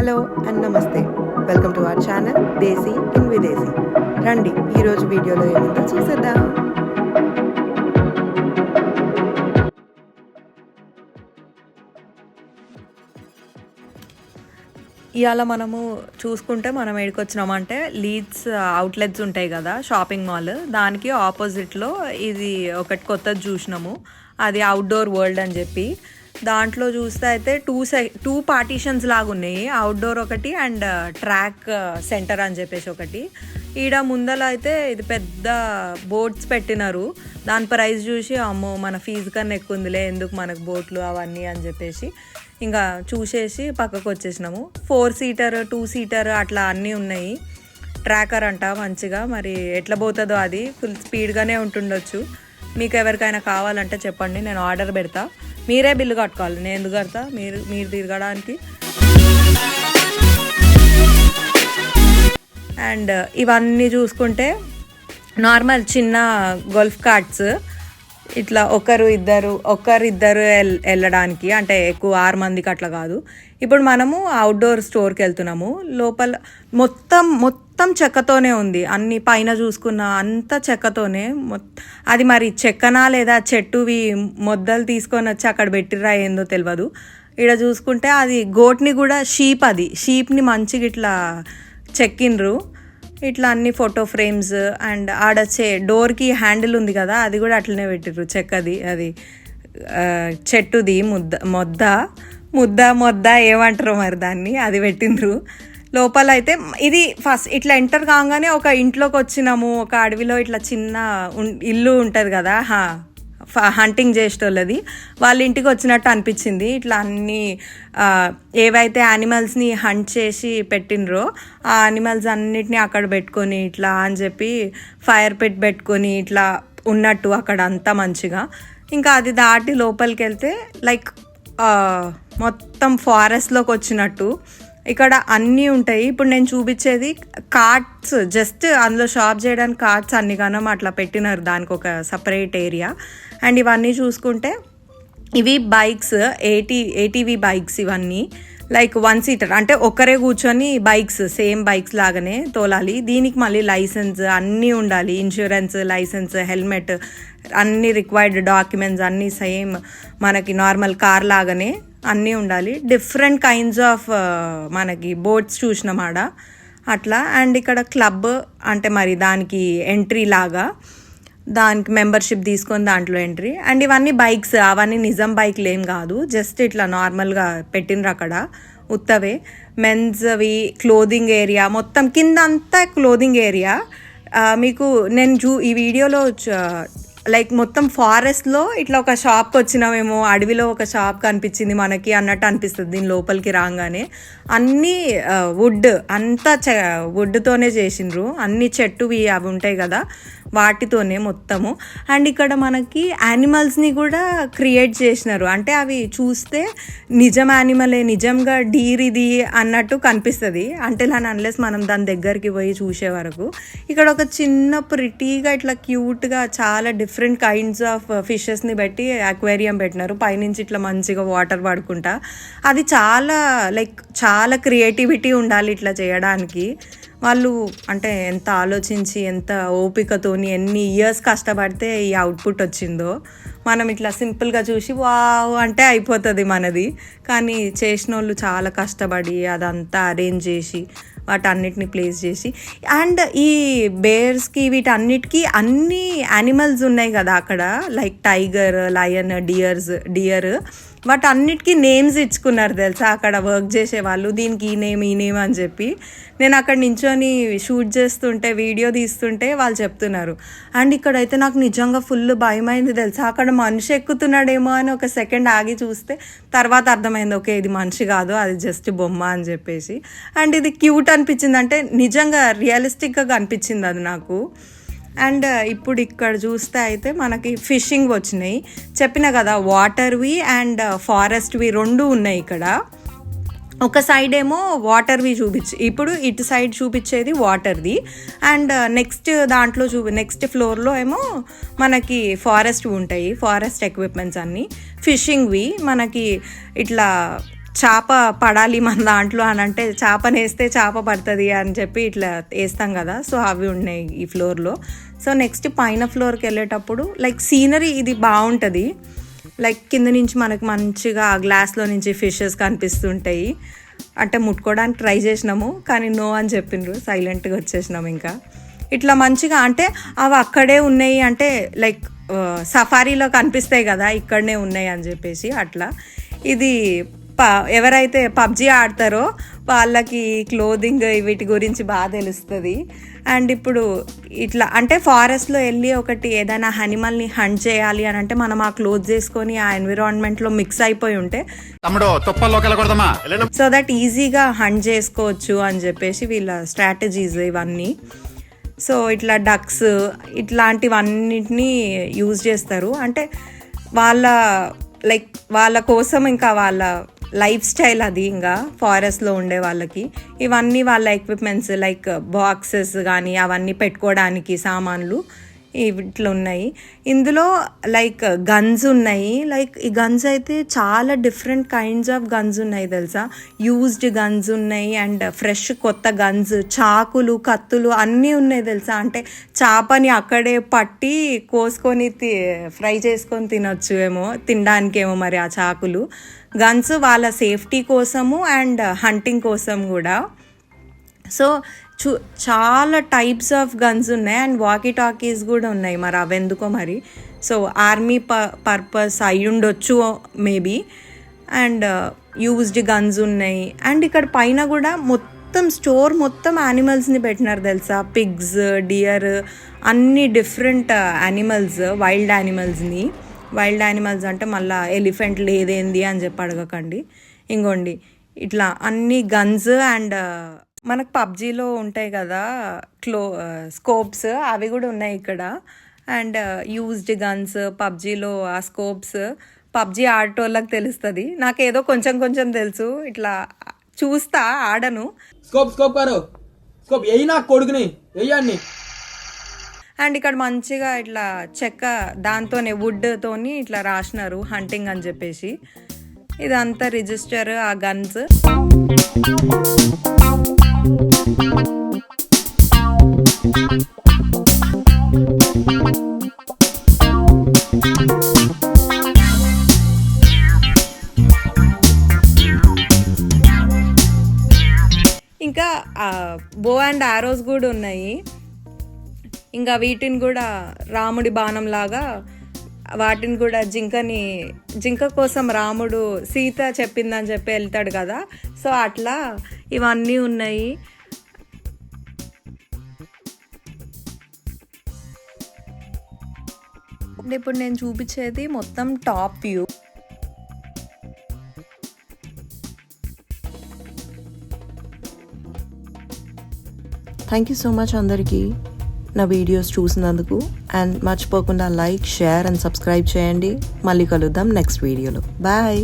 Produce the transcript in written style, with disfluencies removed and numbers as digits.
Hello and నమస్తే. Welcome to our channel desi in విదేశీ. రండి ఈరోజు వీడియోలో ఏముందో చూసేద్దాం. ఇవాళ మనము చూసుకుంటే మనం ఎక్కడికి వచ్చినామంటే లీడ్స్ అవుట్లెట్స్ ఉంటాయి కదా, షాపింగ్ మాల్, దానికి ఆపోజిట్లో ఇది ఒకటి కొత్తది చూసినాము. అది అవుట్డోర్ వరల్డ్ అని చెప్పి. దాంట్లో చూస్తే అయితే టూ పార్టీషన్స్ లాగా ఉన్నాయి. అవుట్డోర్ ఒకటి అండ్ ట్రాక్ సెంటర్ అని చెప్పేసి ఒకటి. ఈడ ముందల అయితే ఇది పెద్ద బోట్స్ పెట్టినారు. దాని ప్రైస్ చూసి అమ్మో మన ఫీజు కన్నా ఎక్కువ ఉందిలే, ఎందుకు మనకు బోట్లు అవన్నీ అని చెప్పేసి ఇంకా చూసేసి పక్కకు వచ్చేసినాము. 4 సీటర్ 2 సీటర్ అట్లా అన్నీ ఉన్నాయి. ట్రాకర్ అంట మంచిగా, మరి ఎట్లా పోతుందో అది ఫుల్ స్పీడ్గానే ఉంటుండొచ్చు. మీకు ఎవరికైనా కావాలంటే చెప్పండి, నేను ఆర్డర్ పెడతా. మీరే బిల్లు కట్టుకోవాలి, నేను ఎందుకు కడతా, మీరు తిరగడానికి. అండ్ ఇవన్నీ చూసుకుంటే నార్మల్ చిన్న గోల్ఫ్ కార్ట్స్, ఇట్లా ఒకరు ఇద్దరు వెళ్ళడానికి, అంటే ఎక్కువ 6 మందికి అట్లా కాదు. ఇప్పుడు మనము అవుట్డోర్ స్టోర్కి వెళ్తున్నాము. లోపల మొత్తం చెక్కతోనే ఉంది. అన్ని పైన చూసుకున్న అంతా చెక్కతోనే. అది మరి చెక్కనా లేదా చెట్టువి మొద్దలు తీసుకొని వచ్చి అక్కడ పెట్టిర్రా ఏందో తెలియదు. ఇక్కడ చూసుకుంటే అది గోట్ని కూడా షీప్ని మంచిగా ఇట్లా చెక్కిండ్రు. ఇట్లా అన్ని ఫోటో ఫ్రేమ్స్ అండ్ ఆడ డోర్కి హ్యాండిల్ ఉంది కదా, అది కూడా అట్లనే పెట్టిర్రు చెక్కది. అది చెట్టుది ముద్ద ఏమంటారు మరి దాన్ని, అది పెట్టిండ్రు. లోపల అయితే ఇది ఫస్ట్ ఇట్లా ఎంటర్ కాగానే ఒక ఇంట్లోకి వచ్చినాము. ఒక అడవిలో ఇట్లా చిన్న ఇల్లు ఉంటుంది కదా, హంటింగ్ చేసేటోళ్ళది, వాళ్ళ ఇంటికి వచ్చినట్టు అనిపించింది. ఇట్లా అన్ని ఏవైతే యానిమల్స్ని హంట్ చేసి పెట్టినరో ఆ యానిమల్స్ అన్నిటినీ అక్కడ పెట్టుకొని ఇట్లా అని చెప్పి ఫైర్ పెట్టుకొని ఇట్లా ఉన్నట్టు అక్కడ అంతా మంచిగా. ఇంకా అది దాటి లోపలికి వెళ్తే లైక్ మొత్తం ఫారెస్ట్లోకి వచ్చినట్టు ఇక్కడ అన్నీ ఉంటాయి. ఇప్పుడు నేను చూపించేది కార్ట్స్, జస్ట్ అందులో షాప్ చేయడానికి కార్ట్స్ అన్ని కనం అట్లా పెట్టినారు, దానికి ఒక సపరేట్ ఏరియా. అండ్ ఇవన్నీ చూసుకుంటే ఇవి బైక్స్, ఏటీవీ బైక్స్ ఇవన్నీ. లైక్ 1 సీటర్ అంటే ఒక్కరే కూర్చొని బైక్స్, సేమ్ బైక్స్ లాగానే తోలాలి. దీనికి మళ్ళీ లైసెన్స్ అన్నీ ఉండాలి, ఇన్సూరెన్స్, లైసెన్స్, హెల్మెట్, అన్ని రిక్వైర్డ్ డాక్యుమెంట్స్ అన్నీ సేమ్ మనకి నార్మల్ కార్ లాగానే అన్నీ ఉండాలి. డిఫరెంట్ కైండ్స్ ఆఫ్ మనకి బోట్స్ చూసినామాడ అట్లా. అండ్ ఇక్కడ క్లబ్ అంటే మరి దానికి ఎంట్రీ లాగా, దానికి మెంబర్షిప్ తీసుకొని దాంట్లో ఎంట్రీ. అండ్ ఇవన్నీ బైక్స్, అవన్నీ నిజం బైక్లు ఏం కాదు, జస్ట్ ఇట్లా నార్మల్గా పెట్టినరు అక్కడ ఉత్తవే. మెన్స్వి క్లోదింగ్ ఏరియా, మొత్తం కింద అంతా క్లోదింగ్ ఏరియా. మీకు నేను ఈ వీడియోలో లైక్ మొత్తం ఫారెస్ట్లో ఇట్లా ఒక షాప్కి వచ్చినామేమో, అడవిలో ఒక షాప్ కనిపించింది మనకి అన్నట్టు అనిపిస్తుంది దీని లోపలికి రాగానే. అన్నీ అంతా వుడ్తోనే చేసిండ్రు, అన్ని చెట్టువి అవి ఉంటాయి కదా వాటితోనే మొత్తము. అండ్ ఇక్కడ మనకి యానిమల్స్ని కూడా క్రియేట్ చేసినారు, అంటే అవి చూస్తే నిజం యానిమలే, నిజంగా డీర్ ఇది అన్నట్టు కనిపిస్తుంది, అంటే అన్లెస్ మనం దాని దగ్గరికి పోయి చూసే వరకు. ఇక్కడ ఒక చిన్న ప్రిటీగా ఇట్లా క్యూట్గా చాలా డిఫరెంట్ కైండ్స్ ఆఫ్ ఫిషెస్ని పెట్టి అక్వేరియం పెట్టినారు. పైనుంచి ఇట్లా మంచిగా వాటర్ పడుకుంటా. అది చాలా క్రియేటివిటీ ఉండాలి ఇట్లా చేయడానికి. వాళ్ళు అంటే ఎంత ఆలోచించి ఎంత ఓపికతోని ఎన్ని ఇయర్స్ కష్టపడితే ఈ అవుట్పుట్ వచ్చిందో. మనం ఇట్లా సింపుల్గా చూసి వావ్ అంటే అయిపోతుంది మనది, కానీ చేసిన వాళ్ళు చాలా కష్టపడి అదంతా అరేంజ్ చేసి వాటన్నిటిని ప్లేస్ చేసి. అండ్ ఈ బేర్స్కి వీటన్నిటికీ అన్ని యానిమల్స్ ఉన్నాయి కదా అక్కడ, లైక్ టైగర్, లయన్, డియర్ వాటన్నిటికీ నేమ్స్ ఇచ్చుకున్నారు తెలుసా అక్కడ వర్క్ చేసే వాళ్ళు. దీనికి ఈ నేమ్ అని చెప్పి. నేను అక్కడ నించొని షూట్ చేస్తుంటే, వీడియో తీస్తుంటే వాళ్ళు చెప్తున్నారు. అండ్ ఇక్కడైతే నాకు నిజంగా ఫుల్ భయమైంది తెలుసా, అక్కడ మనిషి ఎక్కుతున్నాడేమో అని ఒక సెకండ్ ఆగి చూస్తే తర్వాత అర్థమైంది, ఓకే ఇది మనిషి కాదు, అది జస్ట్ బొమ్మ అని చెప్పేసి. అండ్ ఇది క్యూట్ అనిపించింది, అంటే నిజంగా రియలిస్టిక్గా అనిపించింది అది నాకు. అండ్ ఇప్పుడు ఇక్కడ చూస్తే అయితే మనకి ఫిషింగ్ వచ్చినాయి. చెప్పిన కదా వాటర్వి అండ్ ఫారెస్ట్వి 2 ఉన్నాయి ఇక్కడ. ఒక సైడ్ ఏమో వాటర్వి ఇప్పుడు ఇటు సైడ్ చూపించేది వాటర్ది. అండ్ నెక్స్ట్ ఫ్లోర్లో ఏమో మనకి ఫారెస్ట్ ఉంటాయి, ఫారెస్ట్ ఎక్విప్మెంట్స్ అన్నీ. ఫిషింగ్వి మనకి ఇట్లా చేప పడాలి మన దాంట్లో అని అంటే చేపనేస్తే చేప పడుతుంది అని చెప్పి ఇట్లా వేస్తాం కదా. సో అవి ఉన్నాయి ఈ ఫ్లోర్లో. సో నెక్స్ట్ పైన ఫ్లోర్కి వెళ్ళేటప్పుడు లైక్ సీనరీ ఇది బాగుంటుంది. లైక్ కింద నుంచి మనకు మంచిగా గ్లాస్లో నుంచి ఫిషెస్ కనిపిస్తుంటాయి. అంటే ముట్టుకోవడానికి ట్రై చేసినాము కానీ నో అని చెప్పిండ్రు, సైలెంట్గా వచ్చేసినాము. ఇంకా ఇట్లా మంచిగా అంటే అవి అక్కడే ఉన్నాయి అంటే లైక్ సఫారీలో కనిపిస్తాయి కదా ఇక్కడనే ఉన్నాయి అని చెప్పేసి అట్లా. ఇది ఎవరైతే పబ్జీ ఆడతారో వాళ్ళకి క్లోదింగ్ వీటి గురించి బాగా తెలుస్తుంది. అండ్ ఇప్పుడు ఇట్లా అంటే ఫారెస్ట్లో వెళ్ళి ఒకటి ఏదైనా అనిమల్ని హంట్ చేయాలి అని అంటే మనం ఆ క్లోత్స్ వేసుకొని ఆ ఎన్విరాన్మెంట్లో మిక్స్ అయిపోయి ఉంటే సో దట్ ఈజీగా హంట్ చేసుకోవచ్చు అని చెప్పేసి వీళ్ళ స్ట్రాటజీస్ ఇవన్నీ. సో ఇట్లా డక్స్ ఇట్లాంటివన్నిటినీ యూజ్ చేస్తారు. అంటే వాళ్ళ కోసం ఇంకా వాళ్ళ లైఫ్ స్టైల్ అది. ఇంకా ఫారెస్ట్లో ఉండే వాళ్ళకి ఇవన్నీ వాళ్ళ ఎక్విప్మెంట్స్ లైక్ బాక్సెస్ కానీ అవన్నీ పెట్టుకోవడానికి సామాన్లు ఇట్లా ఉన్నాయి. ఇందులో లైక్ గన్స్ ఉన్నాయి. లైక్ ఈ గన్స్ అయితే చాలా డిఫరెంట్ కైండ్స్ ఆఫ్ గన్స్ ఉన్నాయి తెలుసా. యూజ్డ్ గన్స్ ఉన్నాయి అండ్ ఫ్రెష్ కొత్త గన్స్, చాకులు, కత్తులు అన్నీ ఉన్నాయి తెలుసా. అంటే చేపని అక్కడే పట్టి కోసుకొని ఫ్రై చేసుకొని తినడానికేమో మరి ఆ చాకులు. గన్స్ వాళ్ళ సేఫ్టీ కోసము అండ్ హంటింగ్ కోసం కూడా. సో చాలా టైప్స్ ఆఫ్ గన్స్ ఉన్నాయి అండ్ వాకీ టాకీస్ కూడా ఉన్నాయి. మరి అవి ఎందుకో మరి. సో ఆర్మీ పర్పస్ అయి ఉండొచ్చు మేబీ. అండ్ యూజ్డ్ గన్స్ ఉన్నాయి. అండ్ ఇక్కడ పైన కూడా స్టోర్ మొత్తం యానిమల్స్ని పెట్టినారు తెలుసా. పిగ్స్, డియర్, అన్ని డిఫరెంట్ యానిమల్స్, వైల్డ్ యానిమల్స్ని. వైల్డ్ యానిమల్స్ అంటే మళ్ళీ ఎలిఫెంట్ లేదేంది అని చెప్పి అడగకండి. ఇంకోండి ఇట్లా అన్ని గన్స్. అండ్ మనకు పబ్జీలో ఉంటాయి కదా స్కోప్స్, అవి కూడా ఉన్నాయి ఇక్కడ. అండ్ యూజ్డ్ గన్స్, పబ్జీలో ఆ స్కోప్స్ పబ్జీ ఆడటోళ్ళకి తెలుస్తుంది. నాకేదో కొంచెం కొంచెం తెలుసు, ఇట్లా చూస్తా, ఆడను. అండ్ ఇక్కడ మంచిగా ఇట్లా చెక్క దాంతోనే వుడ్ తోని ఇట్లా రాసినారు హంటింగ్ అని చెప్పేసి. ఇదంతా రిజిస్టర్ ఆ గన్స్. ఇంకా బో అండ్ ఆరోస్ కూడా ఉన్నాయి. ఇంకా వీటిని కూడా రాముడి బాణం లాగా వాటిని కూడా జింక కోసం రాముడు సీత చెప్పిందని చెప్పి వెళ్తాడు కదా. సో అట్లా ఇవన్నీ ఉన్నాయి. ఇప్పుడు నేను చూపించేది మొత్తం top view. Thank you so much అందరికీ నా వీడియోస్ చూసినందుకు. అండ్ మర్చిపోకుండా లైక్, షేర్ అండ్ సబ్స్క్రైబ్ చేయండి. మళ్ళీ కలుద్దాం నెక్స్ట్ వీడియోలో. బాయ్.